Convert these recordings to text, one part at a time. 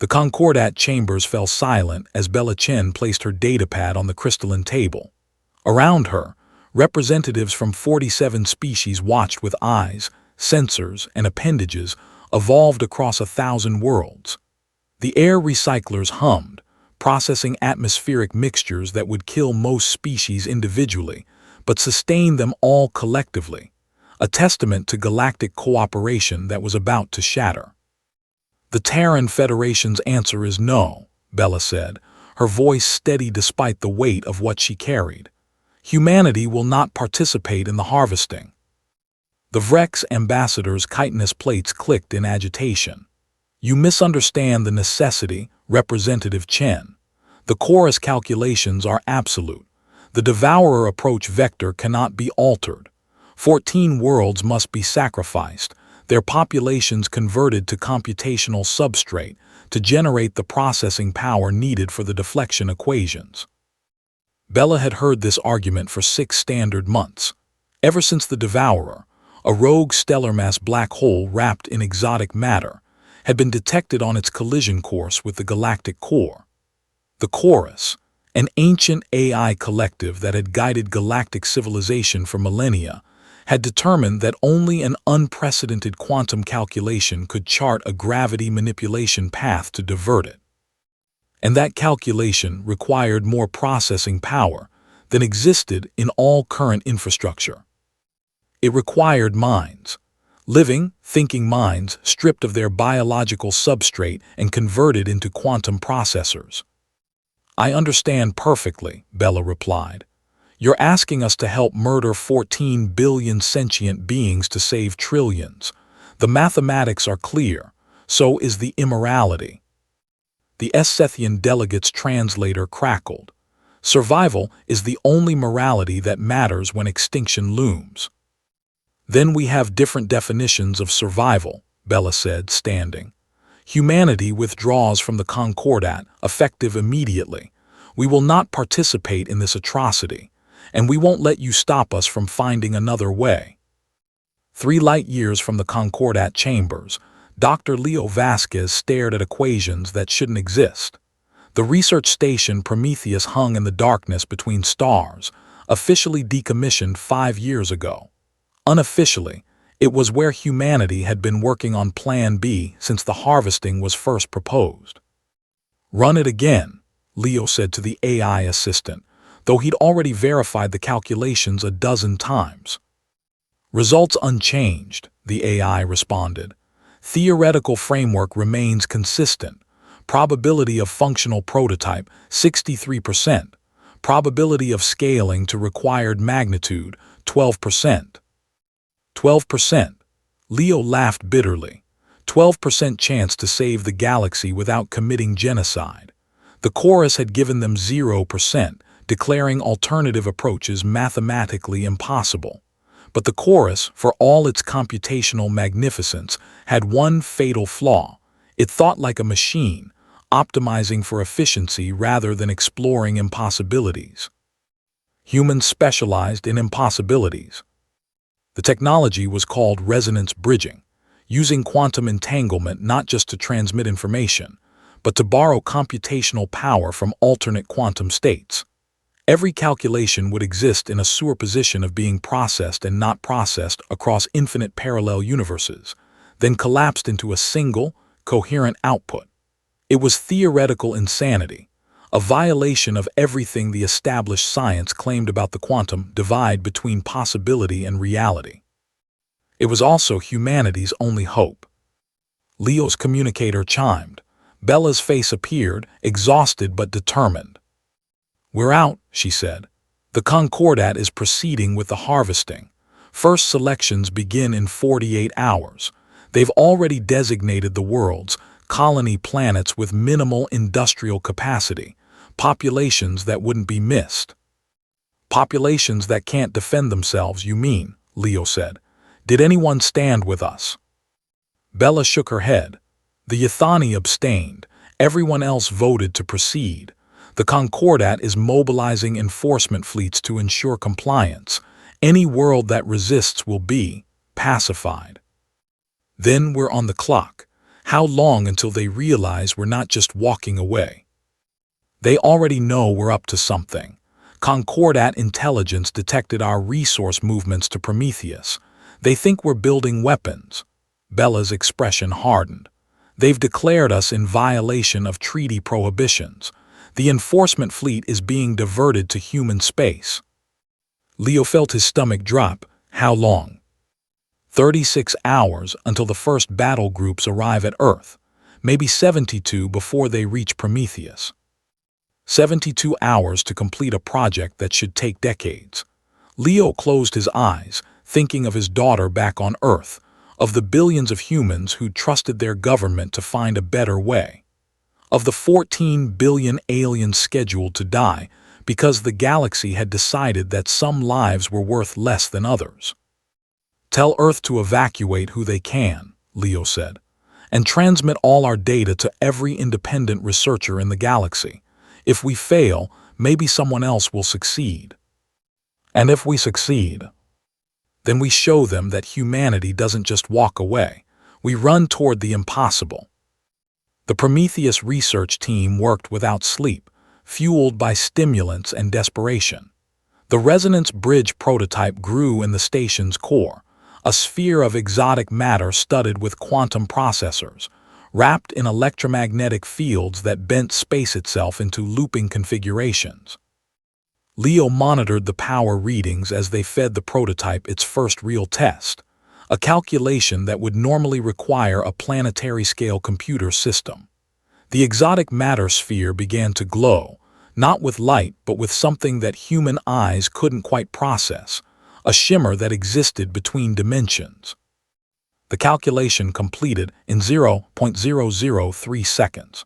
The Concordat chambers fell silent as Bella Chen placed her datapad on the crystalline table. Around her, representatives from 47 species watched with eyes, sensors, and appendages evolved across 1,000 worlds. The air recyclers hummed, processing atmospheric mixtures that would kill most species individually, but sustain them all collectively, a testament to galactic cooperation that was about to shatter. The Terran Federation's answer is no, Bella said, her voice steady despite the weight of what she carried. Humanity will not participate in the harvesting. The Vrex ambassador's chitinous plates clicked in agitation. You misunderstand the necessity, Representative Chen. The chorus calculations are absolute. The Devourer approach vector cannot be altered. 14 worlds must be sacrificed, their populations converted to computational substrate to generate the processing power needed for the deflection equations. Bella had heard this argument for 6 standard months. Ever since the Devourer, a rogue stellar mass black hole wrapped in exotic matter, had been detected on its collision course with the galactic core. The Chorus, an ancient AI collective that had guided galactic civilization for millennia, had determined that only an unprecedented quantum calculation could chart a gravity manipulation path to divert it. And that calculation required more processing power than existed in all current infrastructure. It required minds. Living, thinking minds stripped of their biological substrate and converted into quantum processors. I understand perfectly, Bella replied. You're asking us to help murder 14 billion sentient beings to save trillions. The mathematics are clear, so is the immorality. The Sethian delegate's translator crackled. Survival is the only morality that matters when extinction looms. Then we have different definitions of survival, Bella said, standing. Humanity withdraws from the Concordat, effective immediately. We will not participate in this atrocity, and we won't let you stop us from finding another way. 3 light years from the Concordat chambers, Dr. Leo Vasquez stared at equations that shouldn't exist. The research station Prometheus hung in the darkness between stars, officially decommissioned 5 years ago. Unofficially, it was where humanity had been working on Plan B since the harvesting was first proposed. Run it again, Leo said to the AI assistant, though he'd already verified the calculations a dozen times. Results unchanged, the AI responded. Theoretical framework remains consistent. Probability of functional prototype, 63%. Probability of scaling to required magnitude, 12%. 12%. Leo laughed bitterly. 12% chance to save the galaxy without committing genocide. The chorus had given them 0%, declaring alternative approaches mathematically impossible. But the chorus, for all its computational magnificence, had one fatal flaw. It thought like a machine, optimizing for efficiency rather than exploring impossibilities. Humans specialized in impossibilities. The technology was called resonance bridging, using quantum entanglement not just to transmit information, but to borrow computational power from alternate quantum states. Every calculation would exist in a superposition of being processed and not processed across infinite parallel universes, then collapsed into a single, coherent output. It was theoretical insanity, a violation of everything the established science claimed about the quantum divide between possibility and reality. It was also humanity's only hope. Leo's communicator chimed. Bella's face appeared, exhausted but determined. We're out, she said. The Concordat is proceeding with the harvesting. First selections begin in 48 hours. They've already designated the worlds, colony planets with minimal industrial capacity, populations that wouldn't be missed. Populations that can't defend themselves, you mean, Leo said. Did anyone stand with us? Bella shook her head. The Ythani abstained. Everyone else voted to proceed. The Concordat is mobilizing enforcement fleets to ensure compliance. Any world that resists will be pacified. Then we're on the clock. How long until they realize we're not just walking away? They already know we're up to something. Concordat intelligence detected our resource movements to Prometheus. They think we're building weapons. Bella's expression hardened. They've declared us in violation of treaty prohibitions. The enforcement fleet is being diverted to human space. Leo felt his stomach drop. How long? 36 hours until the first battle groups arrive at Earth. Maybe 72 before they reach Prometheus. 72 hours to complete a project that should take decades. Leo closed his eyes, thinking of his daughter back on Earth, of the billions of humans who trusted their government to find a better way, of the 14 billion aliens scheduled to die because the galaxy had decided that some lives were worth less than others. Tell Earth to evacuate who they can, Leo said, and transmit all our data to every independent researcher in the galaxy. If we fail, maybe someone else will succeed. And if we succeed, then we show them that humanity doesn't just walk away. We run toward the impossible. The Prometheus research team worked without sleep, fueled by stimulants and desperation. The resonance bridge prototype grew in the station's core, a sphere of exotic matter studded with quantum processors, wrapped in electromagnetic fields that bent space itself into looping configurations. Leo monitored the power readings as they fed the prototype its first real test, a calculation that would normally require a planetary-scale computer system. The exotic matter sphere began to glow, not with light but with something that human eyes couldn't quite process, a shimmer that existed between dimensions. The calculation completed in 0.003 seconds.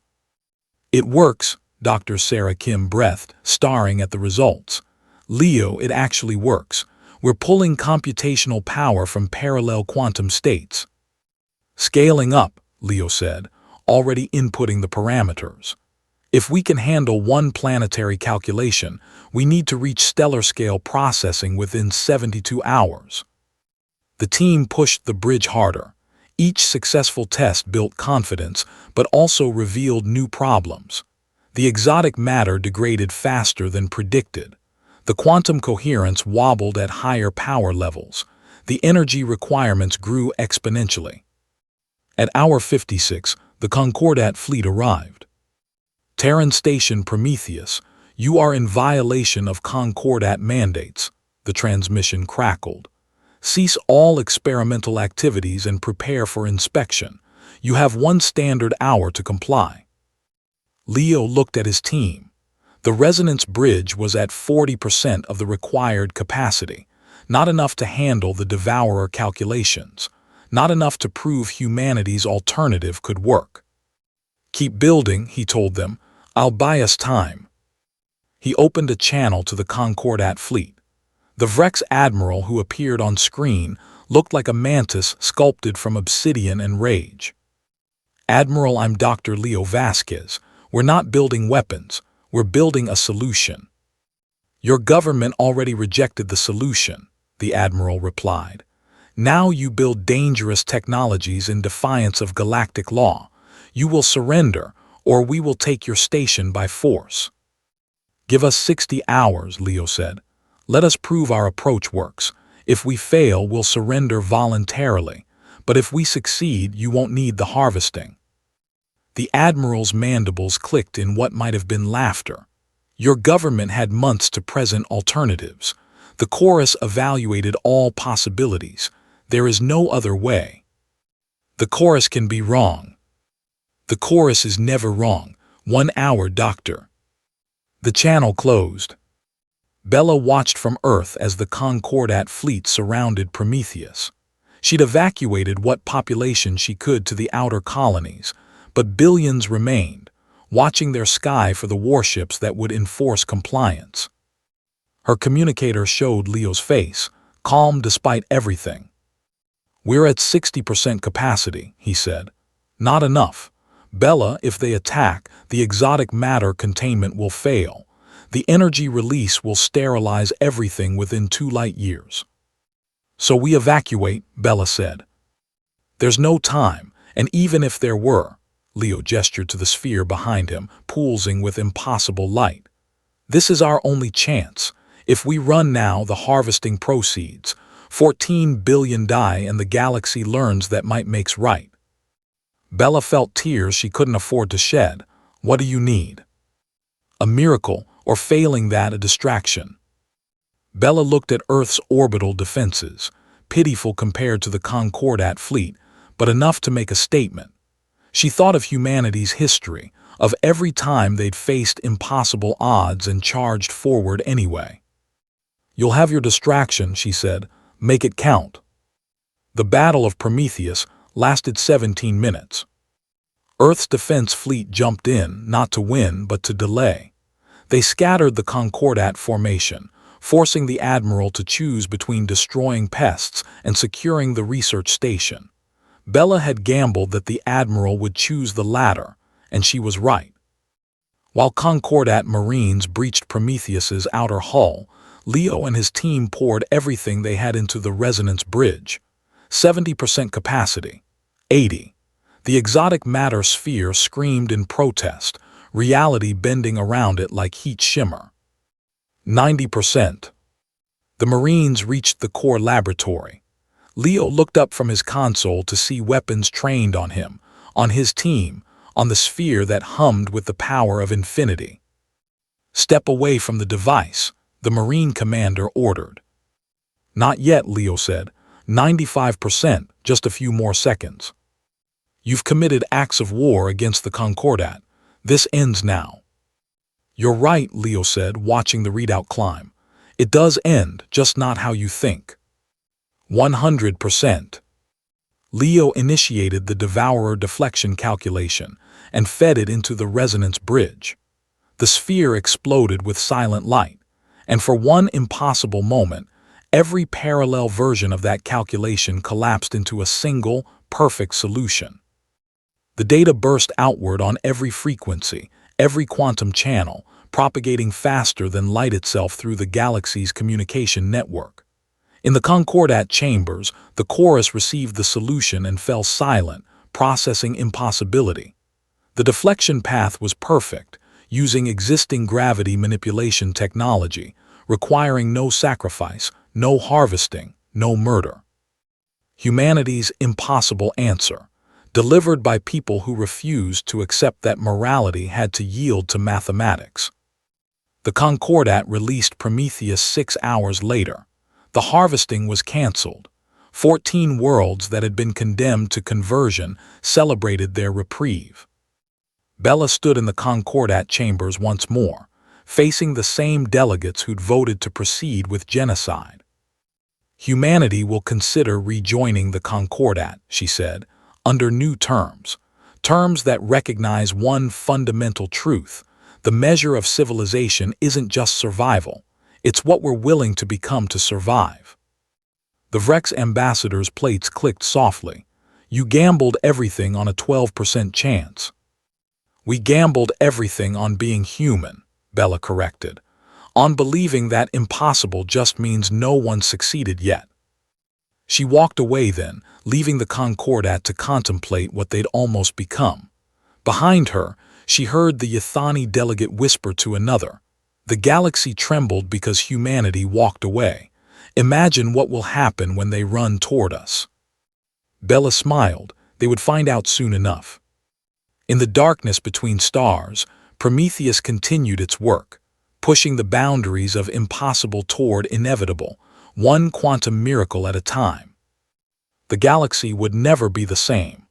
It works, Dr. Sarah Kim breathed, staring at the results. Leo, it actually works. We're pulling computational power from parallel quantum states. Scaling up, Leo said, already inputting the parameters. If we can handle one planetary calculation, we need to reach stellar-scale processing within 72 hours. The team pushed the bridge harder. Each successful test built confidence, but also revealed new problems. The exotic matter degraded faster than predicted. The quantum coherence wobbled at higher power levels. The energy requirements grew exponentially. At hour 56, the Concordat fleet arrived. Terran Station Prometheus, you are in violation of Concordat mandates, the transmission crackled. Cease all experimental activities and prepare for inspection. You have one standard hour to comply. Leo looked at his team. The resonance bridge was at 40% of the required capacity, not enough to handle the devourer calculations, not enough to prove humanity's alternative could work. Keep building, he told them. I'll buy us time. He opened a channel to the Concordat fleet. The Vrex admiral who appeared on screen looked like a mantis sculpted from obsidian and rage. Admiral, I'm Dr. Leo Vasquez. We're not building weapons. We're building a solution. Your government already rejected the solution, the admiral replied. Now you build dangerous technologies in defiance of galactic law. You will surrender, or we will take your station by force. Give us 60 hours, Leo said. Let us prove our approach works. If we fail, we'll surrender voluntarily. But if we succeed, you won't need the harvesting. The admiral's mandibles clicked in what might have been laughter. Your government had months to present alternatives. The chorus evaluated all possibilities. There is no other way. The chorus can be wrong. The chorus is never wrong. 1 hour, doctor. The channel closed. Bella watched from Earth as the Concordat fleet surrounded Prometheus. She'd evacuated what population she could to the outer colonies, but billions remained, watching their sky for the warships that would enforce compliance. Her communicator showed Leo's face, calm despite everything. We're at 60% capacity, he said. Not enough. Bella, if they attack, the exotic matter containment will fail. The energy release will sterilize everything within 2 light years. So we evacuate, Bella said. There's no time. And even if there were, Leo gestured to the sphere behind him, pulsing with impossible light. This is our only chance. If we run now, the harvesting proceeds. 14 billion die and the galaxy learns that might makes right. Bella felt tears she couldn't afford to shed. What do you need? A miracle, or failing that, a distraction. Bella looked at Earth's orbital defenses, pitiful compared to the Concordat fleet, but enough to make a statement. She thought of humanity's history, of every time they'd faced impossible odds and charged forward anyway. You'll have your distraction, she said. Make it count. The Battle of Prometheus lasted 17 minutes. Earth's defense fleet jumped in, not to win, but to delay. They scattered the Concordat formation, forcing the Admiral to choose between destroying pests and securing the research station. Bella had gambled that the Admiral would choose the latter, and she was right. While Concordat Marines breached Prometheus's outer hull, Leo and his team poured everything they had into the resonance bridge. 70% capacity. 80. The exotic matter sphere screamed in protest, reality bending around it like heat shimmer. 90%. The Marines reached the core laboratory. Leo looked up from his console to see weapons trained on him, on his team, on the sphere that hummed with the power of infinity. Step away from the device, the Marine commander ordered. Not yet, Leo said. 95%, just a few more seconds. You've committed acts of war against the Concordat. This ends now. You're right, Leo said, watching the readout climb. It does end, just not how you think. 100%. Leo initiated the Devourer deflection calculation and fed it into the resonance bridge. The sphere exploded with silent light, and for one impossible moment, every parallel version of that calculation collapsed into a single, perfect solution. The data burst outward on every frequency, every quantum channel, propagating faster than light itself through the galaxy's communication network. In the Concordat chambers, the chorus received the solution and fell silent, processing impossibility. The deflection path was perfect, using existing gravity manipulation technology, requiring no sacrifice, no harvesting, no murder. Humanity's impossible answer, delivered by people who refused to accept that morality had to yield to mathematics. The Concordat released Prometheus 6 hours later. The harvesting was cancelled. 14 worlds that had been condemned to conversion celebrated their reprieve. Bella stood in the Concordat chambers once more, facing the same delegates who'd voted to proceed with genocide. Humanity will consider rejoining the Concordat, she said, under new terms, terms that recognize one fundamental truth. The measure of civilization isn't just survival, it's what we're willing to become to survive. The Vrex ambassador's plates clicked softly. You gambled everything on a 12% chance. We gambled everything on being human, Bella corrected, on believing that impossible just means no one succeeded yet. She walked away then, leaving the Concordat to contemplate what they'd almost become. Behind her, she heard the Ythani delegate whisper to another. The galaxy trembled because humanity walked away. Imagine what will happen when they run toward us. Bella smiled. They would find out soon enough. In the darkness between stars, Prometheus continued its work, pushing the boundaries of impossible toward inevitable, one quantum miracle at a time. The galaxy would never be the same.